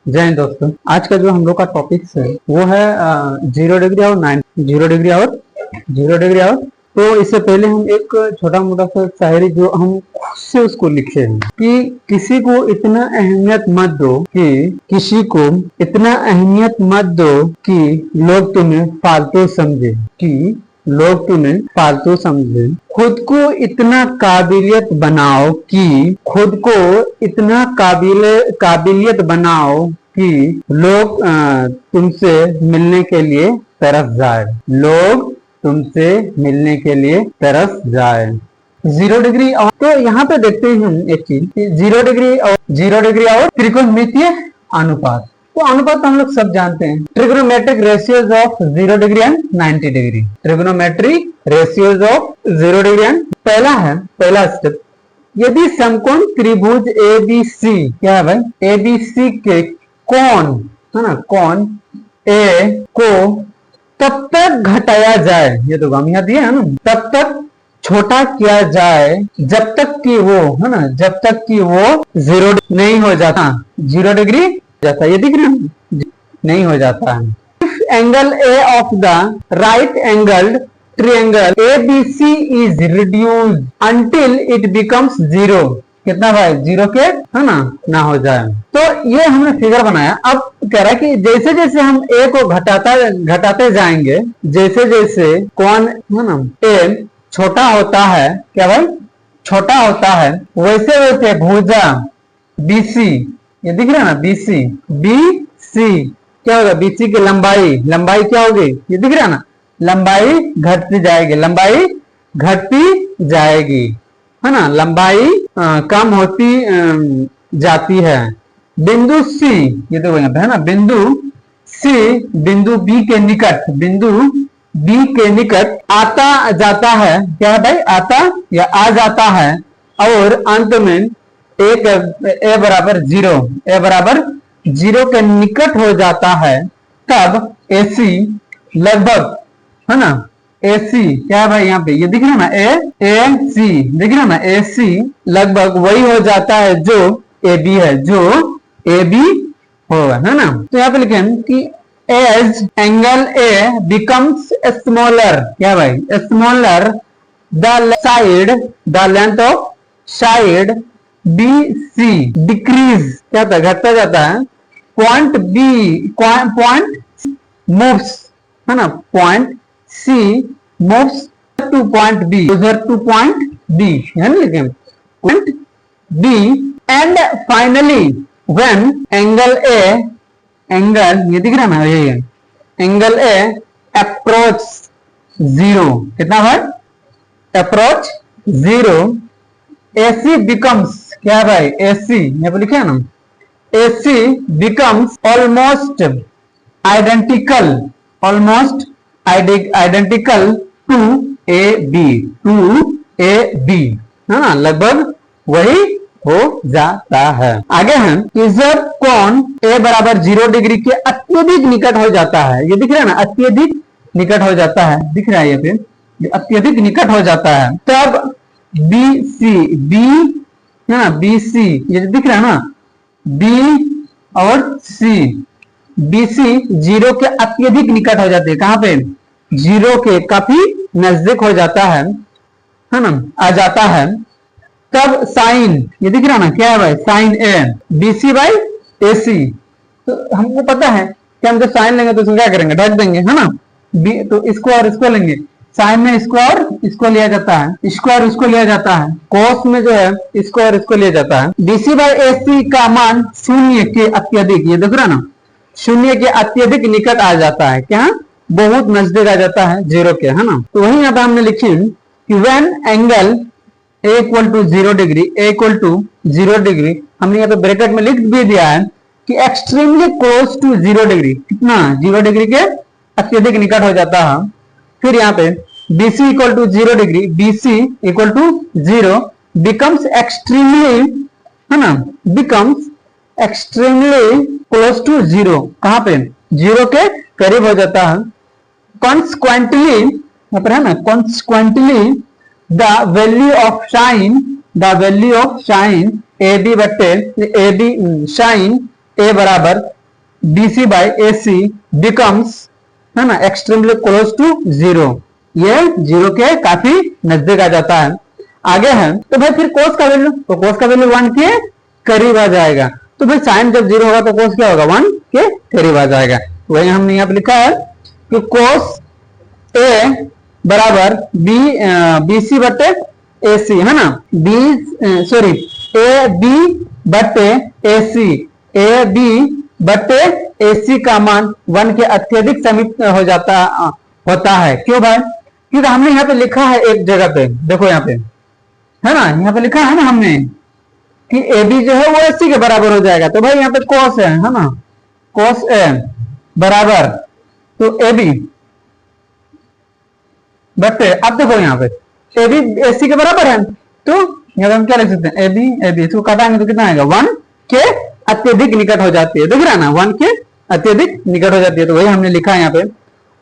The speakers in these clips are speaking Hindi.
जय हिंद दोस्तों। आज का जो हम लोग का टॉपिक है वो है 0 डिग्री और 0 डिग्री और तो इससे पहले हम एक छोटा मोटा सा शायरी जो हम खुद से उसको लिखे हैं कि किसी को इतना अहमियत मत दो कि लोग तुम्हें फालतू समझे खुद को इतना काबिलियत बनाओ कि लोग तुमसे मिलने के लिए तरस जाए 0 डिग्री और तो यहाँ पे देखते हैं हम एक चीज 0 डिग्री और त्रिकोणमितीय अनुपात। तो अनुपात हम लोग सब जानते हैं, trigonometric ratios of 0 degree and 90 degree. Trigonometric ratios of 0 degree and पहला स्टेप, यदि समकोण त्रिभुज ABC क्या है भाई, ABC के कोण है ना, कोण A को तब तक घटाया जाए, ये तो हम यहाँ दिए है ना, तब तक छोटा किया जाए जब तक कि वो 0 नहीं हो जाता, 0 डिग्री जाता है, ये दिख रहा है नहीं हो जाता है। If angle A of the right angled triangle ABC is reduced until it becomes 0, कितना भाई 0 के है ना हो जाए। तो ये हमने फिगर बनाया। अब कह रहा है कि जैसे जैसे हम A को घटाते जाएंगे, जैसे कोण है ना A छोटा होता है, क्या भाई छोटा होता है, वैसे वैसे भुजा BC, ये दिख रहा है ना BC क्या होगा, BC की लंबाई क्या होगी, ये दिख रहा है ना, लंबाई घटती जाएगी है ना, लंबाई कम होती जाती है। बिंदु C, ये तो है ना, बिंदु C बिंदु B के निकट आता जाता है, क्या है भाई आ जाता है और अंत में A बराबर 0 के निकट हो जाता है, तब AC लगभग है ना, AC क्या है भाई यहाँ पे ये दिख रहा है ना, AC दिख रहा है ना, AC लगभग वही हो जाता है जो AB होगा है ना। तो यहाँ पे लिखे कि as angle A becomes smaller, क्या भाई smaller, the length of side BC decrease, क्या था घटता जाता है, point moves है ना, point C moves to point B, है ना, लेकिन point B and finally when angle ये दिख रहा है ना, ये एंगल A अप्रोच 0, कितना भाई अप्रोच 0, AC becomes क्या भाई AC यहाँ पे लिखा है ना, AC becomes almost identical to AB है ना, लगभग वही हो जाता है। आगे हम कि जब कोण A बराबर 0 डिग्री के अत्यधिक निकट हो जाता है, ये दिख रहा है ना, अत्यधिक निकट हो जाता है, दिख रहा है ये पे अत्यधिक निकट हो जाता है, तब BC है ना, BC ये दिख रहा है ना, B और C BC 0 के अत्यधिक निकट हो जाते हैं, कहां पे 0 के काफी नजदीक हो जाता है ना, आ जाता है, तब साइन ये दिख रहा है ना, क्या है भाई sine A BC by AC। तो हमको पता है कि हम जब साइन लेंगे तो इसको क्या करेंगे, ढक देंगे है ना, तो इसको और इसको लेंगे, साइन में इसको और इसको लिया जाता है, स्क्वायर उसको लिया जाता है, कोस में जो है इसको और इसको लिया जाता है। BC बाई AC का मान 0 के अत्यधिक, ये देख रहा ना 0 के अत्यधिक निकट आ जाता है, क्या बहुत नजदीक आ जाता है 0 के है ना। तो वही यहाँ पे हमने लिखी कि when angle A equal to 0 degree, हमने यहाँ पे ब्रैकेट में लिख भी दिया है कि एक्सट्रीमली क्लोज टू 0 डिग्री, कितना 0 डिग्री के अत्यधिक निकट हो जाता है। फिर यहाँ पे BC equal to 0 degree, BC equal to 0 becomes extremely है ना, बिकम्स एक्सट्रीमली क्लोज टू 0, कहां पे 0 के करीब हो जाता है। कॉन्सिक्वेंटली यहाँ पर है ना, consequently the value of sine AB sine A बराबर BC बाई AC बिकम्स, है ना, एक्सट्रीमली क्लोज टू जीरो, ये जीरो के काफी नजदीक आ जाता है। आगे है तो भाई फिर कोस का वैल्यू, तो कोस का वैल्यू 1 के करीब आ जाएगा। तो भाई साइन जब जीरो होगा तो कोस क्या होगा, 1 के करीब आ जाएगा। वही हमने यहाँ पे लिखा है कि कोस ए बराबर BC बटे AC, है ना, ए बी बटे AC का मान 1 के अत्यधिक समीप हो जाता होता है। क्यों भाई, क्योंकि हमने यहाँ पे लिखा है एक जगह पे, देखो यहाँ पे, है ना, यहाँ पे लिखा है ना हमने कि AB जो है वो AC के बराबर हो जाएगा। तो भाई यहाँ पे cos है ना, cos A बराबर तो AB बटे, अब देखो यहाँ पे AB AC के बराबर है, तो यहाँ पे हम क्या लिख सकते हैं, AB इसको काटाएंगे तो कितना आएगा, 1 के अत्यधिक निकट हो जाती है। देख रहा ना, 1 के अत्यधिक निकट हो जाती है। तो वही हमने लिखा है यहाँ पे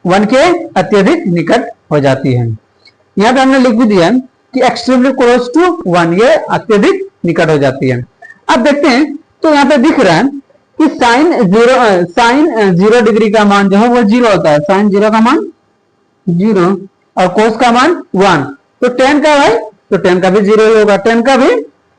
1 के अत्यधिक निकट हो जाती है। यहाँ पे हमने लिख भी दिया कि एक्सट्रीमली क्लोज टू 1, ये अत्यधिक निकट हो जाती है। अब देखते हैं, तो यहाँ पे दिख रहा है कि साइन 0 डिग्री का मान जो है वो 0 होता है, साइन 0 का मान 0 और कोस का मान 1। तो tan का भाई, तो tan का भी 0 ही होगा, tan का भी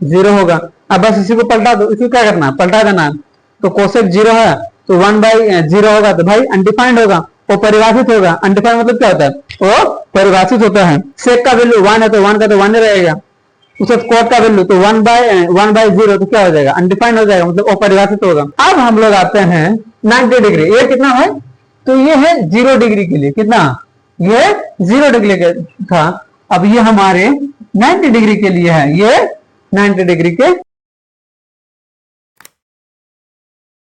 0 होगा। अब बस इसी को पलटा दो, इसको क्या करना है, पलटा देना है। तो कोसेक 0 है तो 1/0 होगा, तो भाई अनडिफाइंड होगा, वो परिभाषित होगा। अनडिफाइंड मतलब क्या होता है, वो परिभाषित होता है। सेक का वैल्यू 1 है तो 1 का तो 1 ही रहेगा। उसके कोट का वैल्यू तो 1/0 तो क्या हो जाएगा, अनडिफाइंड हो जाएगा, मतलब अपरिभाषित होगा। अब हम लोग आते हैं 90 डिग्री, ये कितना है, तो ये है 0 डिग्री के लिए, कितना, ये 0 डिग्री का था। अब ये हमारे 90 डिग्री के लिए है, ये 90 डिग्री के